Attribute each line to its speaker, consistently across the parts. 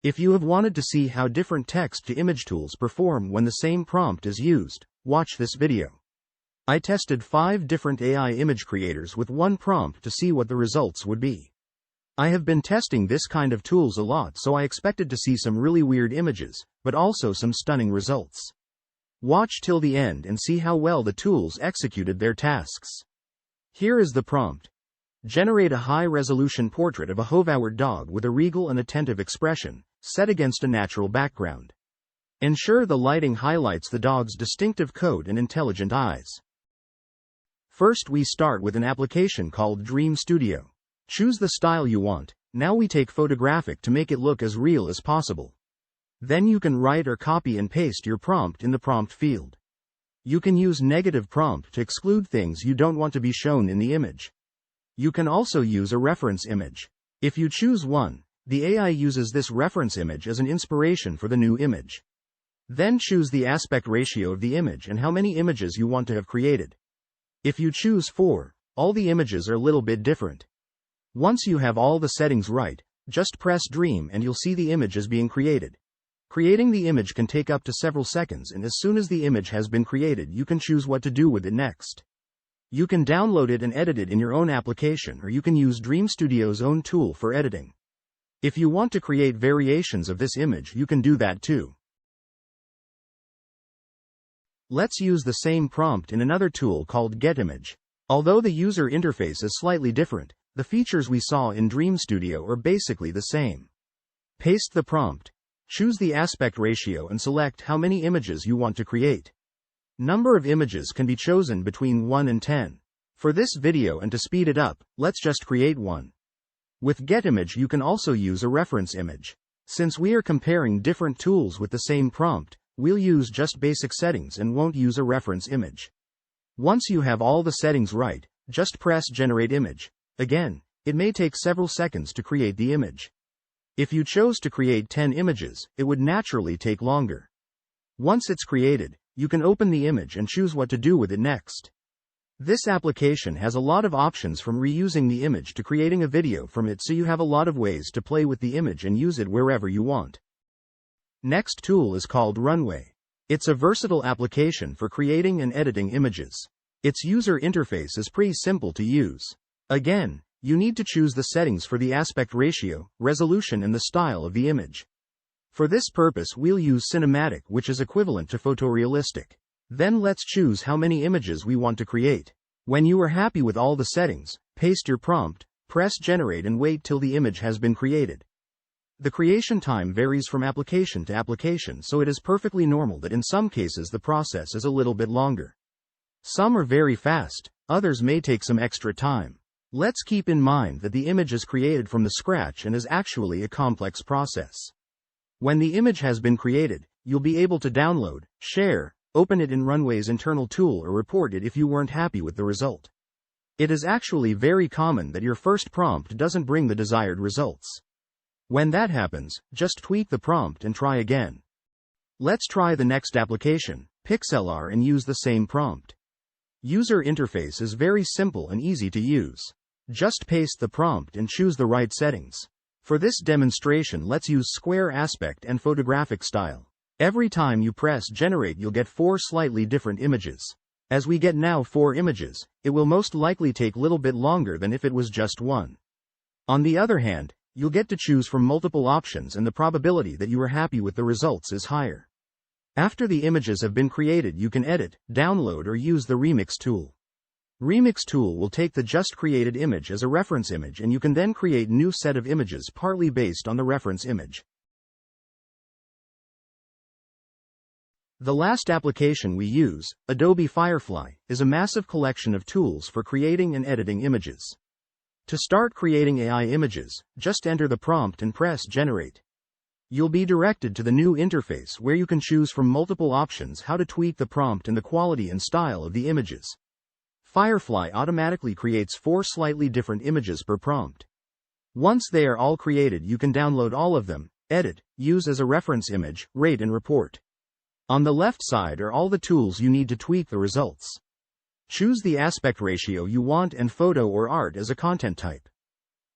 Speaker 1: If you have wanted to see how different text-to-image tools perform when the same prompt is used, watch this video. I tested 5 different AI image creators with one prompt to see what the results would be. I have been testing this kind of tools a lot, so I expected to see some really weird images, but also some stunning results. Watch till the end and see how well the tools executed their tasks. Here is the prompt. Generate a high-resolution portrait of a hovawart dog with a regal and attentive expression, set against a natural background. Ensure the lighting highlights the dog's distinctive coat and intelligent eyes. First, we start with an application called Dream Studio. Choose the style you want. Now we take photographic to make it look as real as possible. Then you can write or copy and paste your prompt in the prompt field. You can use negative prompt to exclude things you don't want to be shown in the image. You can also use a reference image. If you choose one, the AI uses this reference image as an inspiration for the new image. Then choose the aspect ratio of the image and how many images you want to have created. If you choose 4, all the images are a little bit different. Once you have all the settings right, just press Dream and you'll see the image is being created. Creating the image can take up to several seconds, and as soon as the image has been created, you can choose what to do with it next. You can download it and edit it in your own application, or you can use Dream Studio's own tool for editing. If you want to create variations of this image, you can do that too. Let's use the same prompt in another tool called GetImage. Although the user interface is slightly different, the features we saw in Dream Studio are basically the same. Paste the prompt. Choose the aspect ratio and select how many images you want to create. Number of images can be chosen between 1 and 10. For this video and to speed it up, let's just create one. With GetImage you can also use a reference image. Since we are comparing different tools with the same prompt, we'll use just basic settings and won't use a reference image. Once you have all the settings right, just press Generate Image. Again, it may take several seconds to create the image. If you chose to create 10 images, it would naturally take longer. Once it's created, you can open the image and choose what to do with it next. This application has a lot of options, from reusing the image to creating a video from it, so you have a lot of ways to play with the image and use it wherever you want. Next tool is called Runway. It's a versatile application for creating and editing images. Its user interface is pretty simple to use. Again, you need to choose the settings for the aspect ratio, resolution and the style of the image. For this purpose we'll use cinematic, which is equivalent to photorealistic. Then let's choose how many images we want to create. When you are happy with all the settings, paste your prompt, press Generate and wait till the image has been created. The creation time varies from application to application, so it is perfectly normal that in some cases the process is a little bit longer. Some are very fast, others may take some extra time. Let's keep in mind that the image is created from the scratch and is actually a complex process. When the image has been created, you'll be able to download, share, open it in Runway's internal tool, or report it if you weren't happy with the result. It is actually very common that your first prompt doesn't bring the desired results. When that happens, just tweak the prompt and try again. Let's try the next application, Pixlr, and use the same prompt. User interface is very simple and easy to use. Just paste the prompt and choose the right settings. For this demonstration, let's use square aspect and photographic style. Every time you press Generate, you'll get 4 slightly different images. As we get now 4 images, it will most likely take a little bit longer than if it was just one. On the other hand, you'll get to choose from multiple options, and the probability that you are happy with the results is higher. After the images have been created, you can edit, download, or use the Remix tool. Remix tool will take the just created image as a reference image, and you can then create new set of images partly based on the reference image. The last application we use, Adobe Firefly, is a massive collection of tools for creating and editing images. To start creating AI images, just enter the prompt and press Generate. You'll be directed to the new interface where you can choose from multiple options how to tweak the prompt and the quality and style of the images. Firefly automatically creates 4 slightly different images per prompt. Once they are all created, you can download all of them, edit, use as a reference image, rate and report. On the left side are all the tools you need to tweak the results. Choose the aspect ratio you want and photo or art as a content type.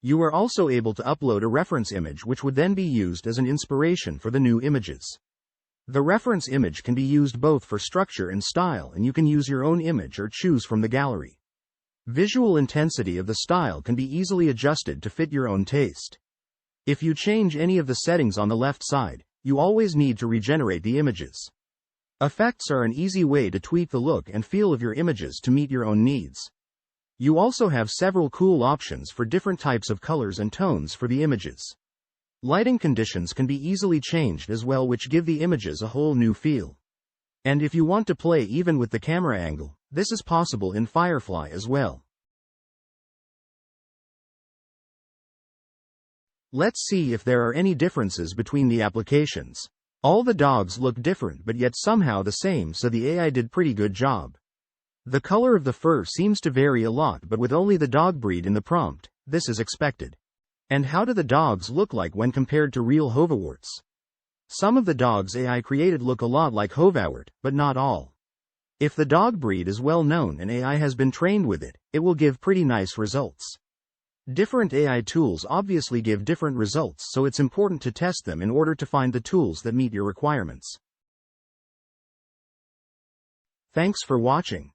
Speaker 1: You are also able to upload a reference image which would then be used as an inspiration for the new images. The reference image can be used both for structure and style, and you can use your own image or choose from the gallery. Visual intensity of the style can be easily adjusted to fit your own taste. If you change any of the settings on the left side, you always need to regenerate the images. Effects are an easy way to tweak the look and feel of your images to meet your own needs. You also have several cool options for different types of colors and tones for the images. Lighting conditions can be easily changed as well, which give the images a whole new feel. And if you want to play even with the camera angle, this is possible in Firefly as well. Let's see if there are any differences between the applications. All the dogs look different but yet somehow the same, so the AI did pretty good job. The color of the fur seems to vary a lot, but with only the dog breed in the prompt, this is expected. And how do the dogs look like when compared to real hoverworts? Some of the dogs AI created look a lot like Hovawart, but not all. If the dog breed is well known and AI has been trained with it, it will give pretty nice results. Different AI tools obviously give different results, so it's important to test them in order to find the tools that meet your requirements. Thanks for watching.